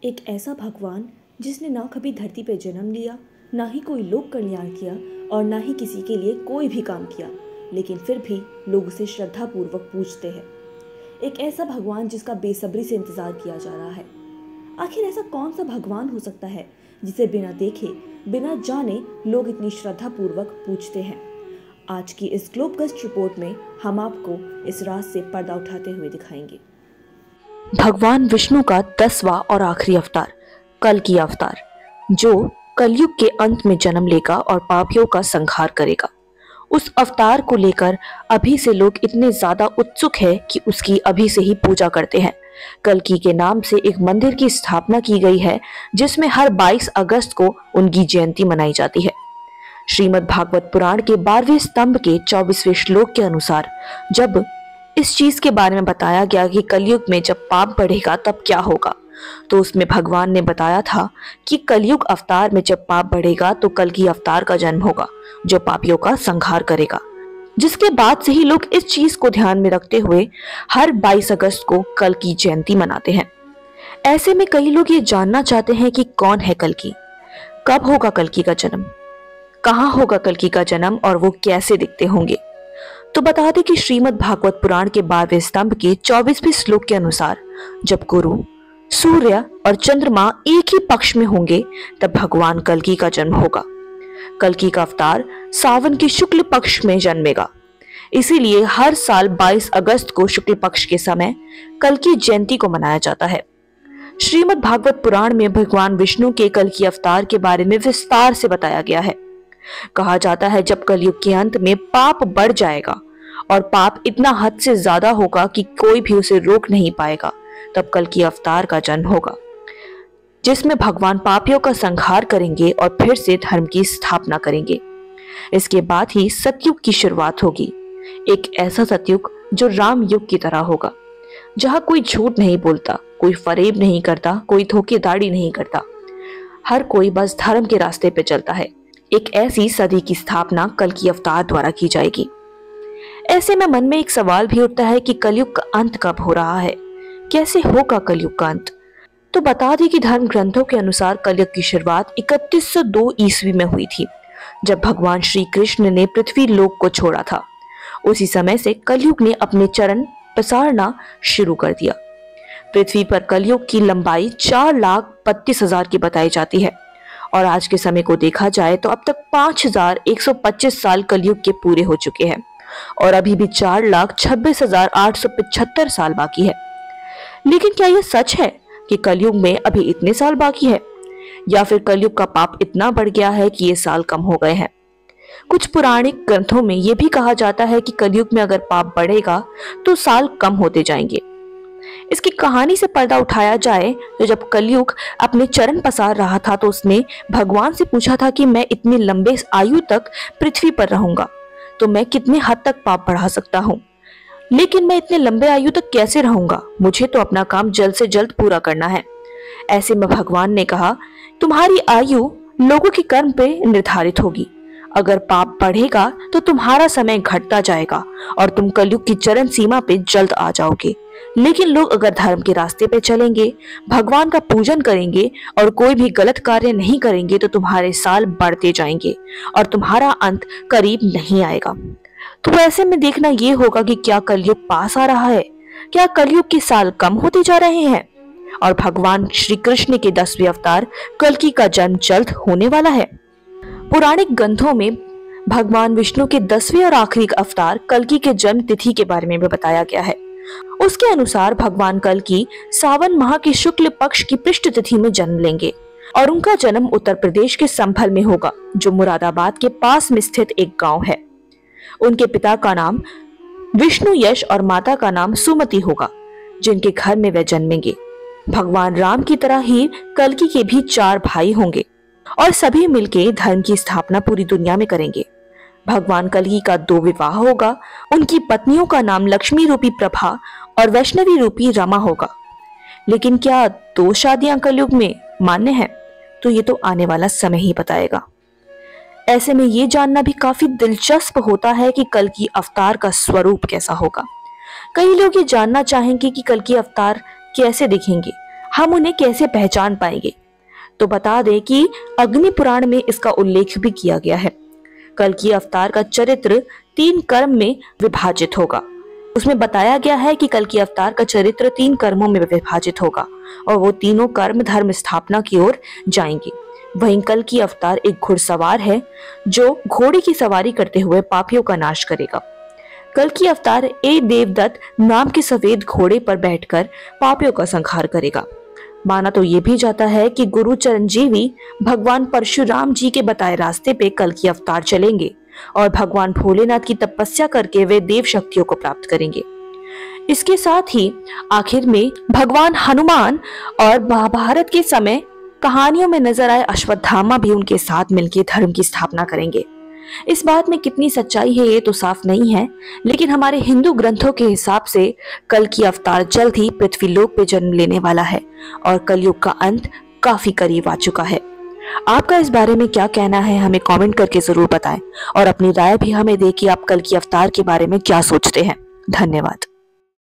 एक ऐसा भगवान जिसने ना कभी धरती पर जन्म लिया, ना ही कोई लोक कल्याण किया और ना ही किसी के लिए कोई भी काम किया, लेकिन फिर भी लोग उसे श्रद्धापूर्वक पूजते हैं। एक ऐसा भगवान जिसका बेसब्री से इंतजार किया जा रहा है। आखिर ऐसा कौन सा भगवान हो सकता है जिसे बिना देखे बिना जाने लोग इतनी श्रद्धापूर्वक पूजते हैं। आज की इस ग्लोबगस्ट रिपोर्ट में हम आपको इस राज से पर्दा उठाते हुए दिखाएंगे। भगवान विष्णु का 10वां और आखिरी अवतार कल्कि अवतार, जो कलयुग के अंत में जन्म लेगा और पापियों का संहार करेगा। उस अवतार को लेकर अभी से लोग इतने ज्यादा उत्सुक हैं कि उसकी अभी से ही पूजा करते हैं। कल्कि के नाम से एक मंदिर की स्थापना की गई है जिसमें हर 22 अगस्त को उनकी जयंती मनाई जाती है। श्रीमद् भागवत पुराण के 12वें स्तंभ के 24वें श्लोक के अनुसार जब इस चीज के बारे में बताया गया कि कलयुग में जब पाप बढ़ेगा तब क्या होगा, तो उसमें भगवान ने बताया था कि कलयुग अवतार में जब पाप बढ़ेगा तो कल्कि अवतार का जन्म होगा जो पापियों का संहार करेगा। जिसके बाद से ही लोग इस चीज को ध्यान में रखते हुए हर 22 अगस्त को कल्कि जयंती मनाते हैं। ऐसे में कई लोग ये जानना चाहते हैं कि कौन है कल्कि, कब होगा कल्कि का जन्म, कहाँ होगा कल्कि का जन्म और वो कैसे दिखते होंगे। तो बता दें कि श्रीमद् भागवत पुराण के 12वें स्तंभ के 24वें श्लोक के अनुसार जब गुरु, सूर्य और चंद्रमा एक ही पक्ष में होंगे तब भगवान कल्कि का जन्म होगा। कल्कि का अवतार सावन के शुक्ल पक्ष में जन्मेगा। इसीलिए हर साल 22 अगस्त को शुक्ल पक्ष के समय कल्कि जयंती को मनाया जाता है। श्रीमद् भागवत पुराण में भगवान विष्णु के कल्कि अवतार के बारे में विस्तार से बताया गया है। कहा जाता है जब कलयुग के अंत में पाप बढ़ जाएगा और पाप इतना हद से ज्यादा होगा कि कोई भी उसे रोक नहीं पाएगा, तब कल्कि अवतार का जन्म होगा जिसमें भगवान पापियों का संहार करेंगे और फिर से धर्म की स्थापना करेंगे। इसके बाद ही सतयुग की शुरुआत होगी, एक ऐसा सतयुग जो राम युग की तरह होगा, जहां कोई झूठ नहीं बोलता, कोई फरेब नहीं करता, कोई धोखेधड़ी नहीं करता, हर कोई बस धर्म के रास्ते पे चलता है। एक ऐसी सदी की स्थापना कल्कि अवतार द्वारा की जाएगी। ऐसे में मन में एक सवाल भी उठता है कि कलयुग का अंत कब हो रहा है, कैसे होगा कलयुग का अंत। तो बता दें कि धर्म ग्रंथों के अनुसार कलयुग की शुरुआत 3102 ईस्वी में हुई थी, जब भगवान श्री कृष्ण ने पृथ्वी लोक को छोड़ा था। उसी समय से कलयुग ने अपने चरण पसारना शुरू कर दिया। पृथ्वी पर कलयुग की लंबाई 4,32,000 की बताई जाती है और आज के समय को देखा जाए तो अब तक 5,125 साल कलयुग के पूरे हो चुके हैं और अभी भी 4,26,875 साल बाकी है। लेकिन क्या यह सच है कि कलयुग में अभी इतने साल बाकी है, या फिर कलयुग का पाप इतना बढ़ गया है कि ये साल कम हो गए हैं। कुछ पुराणिक ग्रंथों में यह भी कहा जाता है कि कलयुग में अगर पाप बढ़ेगा तो साल कम होते जाएंगे। इसकी कहानी से पर्दा उठाया जाए तो जब कलयुग अपने चरण पसार रहा था तो उसने भगवान से पूछा था कि मैं इतनी लंबे आयु तक पृथ्वी पर रहूंगा तो मैं कितने हद तक पाप बढ़ा सकता हूँ, लेकिन मैं इतने लंबे आयु तक कैसे रहूंगा, मुझे तो अपना काम जल्द से जल्द पूरा करना है। ऐसे में भगवान ने कहा, तुम्हारी आयु लोगों के कर्म पे निर्धारित होगी। अगर पाप बढ़ेगा तो तुम्हारा समय घटता जाएगा और तुम कलयुग की चरण सीमा पे जल्द आ जाओगे। लेकिन लोग अगर धर्म के रास्ते पे चलेंगे, भगवान का पूजन करेंगे और कोई भी गलत कार्य नहीं करेंगे तो तुम्हारे साल बढ़ते जाएंगे और तुम्हारा अंत करीब नहीं आएगा। तो ऐसे में देखना ये होगा कि क्या कलयुग पास आ रहा है, क्या कलयुग के साल कम होते जा रहे हैं और भगवान श्री कृष्ण के 10वें अवतार कल्कि का जन्म जल्द होने वाला है। पौराणिक ग्रंथों में भगवान विष्णु के 10वें और आखिरी अवतार कल्कि के जन्म तिथि के बारे में भी बताया गया है। उसके अनुसार भगवान कल्कि सावन माह के शुक्ल पक्ष की पृष्ठ तिथि में जन्म लेंगे और उनका जन्म उत्तर प्रदेश के संभल में होगा, जो मुरादाबाद के पास में स्थित एक गांव है। उनके पिता का नाम विष्णु यश और माता का नाम सुमति होगा, जिनके घर में वे जन्मेंगे। भगवान राम की तरह ही कल्कि के भी 4 भाई होंगे और सभी मिलकर धर्म की स्थापना पूरी दुनिया में करेंगे। भगवान कल्कि का 2 विवाह होगा। उनकी पत्नियों का नाम लक्ष्मी रूपी प्रभा और वैष्णवी रूपी रमा होगा। लेकिन क्या 2 शादियां कलयुग में मान्य है, तो ये तो आने वाला समय ही बताएगा। ऐसे में ये जानना भी काफी दिलचस्प होता है कि कल्कि अवतार का स्वरूप कैसा होगा। कई लोग ये जानना चाहेंगे कि कल्कि अवतार कैसे दिखेंगे। हम उन्हें कैसे पहचान पाएंगे? तो बता दें कि अग्नि पुराण में इसका उल्लेख भी किया गया है। कल्कि अवतार का चरित्र 3 कर्म में विभाजित होगा। उसमें बताया गया है कि कल्कि अवतार का चरित्र 3 कर्मों में विभाजित होगा और वो तीनों कर्म धर्म स्थापना की ओर जाएंगे। वहीं कल्कि अवतार एक घुड़सवार है जो घोड़े की सवारी करते हुए पापियों का नाश करेगा। कल्कि अवतार एक देवदत्त नाम के सफेद घोड़े पर बैठकर पापियों का संहार करेगा। माना तो ये भी जाता है कि गुरु चिरंजीवी भगवान परशुराम जी के बताए रास्ते पे कल्कि अवतार चलेंगे और भगवान भोलेनाथ की तपस्या करके वे देव शक्तियों को प्राप्त करेंगे। इसके साथ ही आखिर में भगवान हनुमान और महाभारत के समय कहानियों में नजर आए अश्वत्थामा भी उनके साथ मिलकर धर्म की स्थापना करेंगे। इस बात में कितनी सच्चाई है ये तो साफ नहीं है, लेकिन हमारे हिंदू ग्रंथों के हिसाब से कल्कि अवतार जल्द ही पृथ्वीलोक पे जन्म लेने वाला है और कलयुग का अंत काफी करीब आ चुका है। आपका इस बारे में क्या कहना है हमें कमेंट करके जरूर बताएं और अपनी राय भी हमें दें कि आप कल्कि अवतार के बारे में क्या सोचते हैं। धन्यवाद।